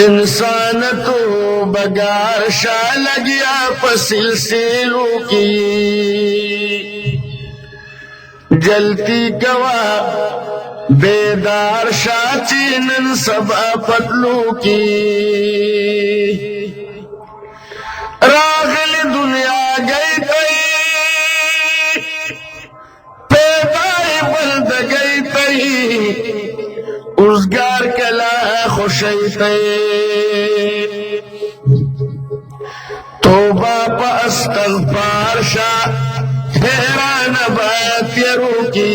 इंसान तो बगार शाह लगिया सिलसिलों की जलती गवा बेदार शाह चीनन सब पतलू की रागल दुनिया गई तई पैदाई बल्द गई तई उसगार कला खुशी तई तोबा पा अस्तगफार शाह हैरान बात यरू की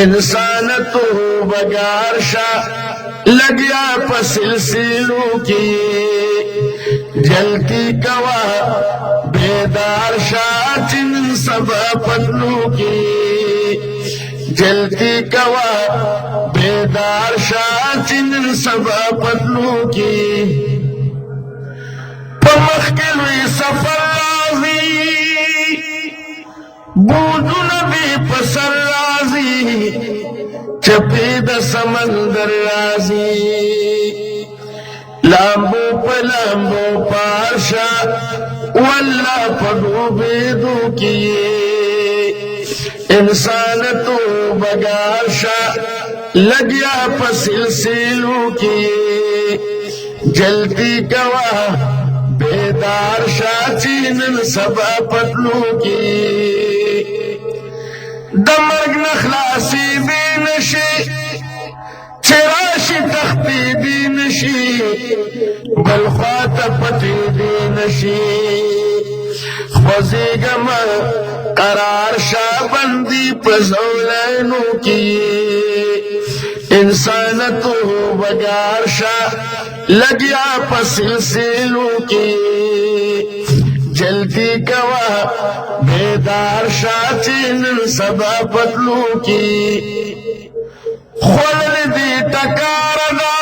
इंसान तो बगार शाह लगिया सिलसिलों की जलती गवा बेदार शाह चिन सब पतलू की जलती गवा बेदार शाह चिन सब पतलू की पमखिल सफर राजी बूझू नबी पसर राजी चपीद समंदर राजी लांबो पलांबो पाशा वल्ला पडूबे दुखिए इंसान तो बगाशा लगिया सिलसिलों की जलती गवा बेदार शाह चीनन सब पतलू की दमर्ग नखलासी बेनशी चराशी तख्ती दीनशी बलख्वात पति दीनशी खजीगम करार शाह बंदी पजौलैनों की इंसान तो बगार शाह लगिया सिलसिलों की जलती गवा बेदार शाह चीनन सब पतलू की खोल दी टकारदा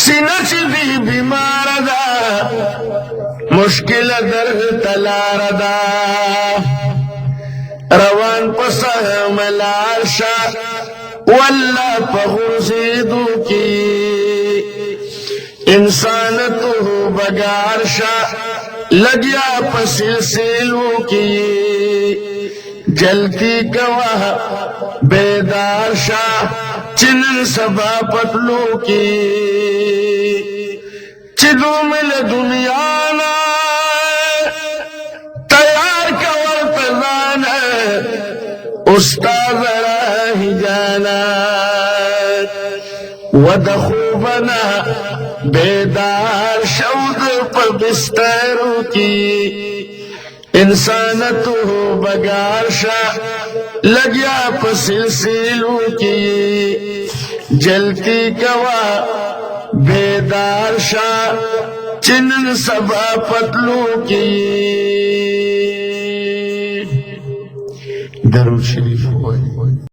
सिनच दी बीमारदा मुश्किल दर तलारदा रवान पसह मलाशा वल्ला पहुंचीदू की इंसान तो बगार शाह लगिया सिलसिलों की जलती गवाह बेदार शाह चिनन सबा पतलू की चिदू मिल दुनिया ना तैयार कवर प्रदान उस्ताद ही जाना वदखूबना बेदार शौद पर बिस्तरों की इंसान तो बगार शाह लगिया सिलसिलों की जलती गवा बेदार शाह चिनन सब पतलू की दरूद शरीफ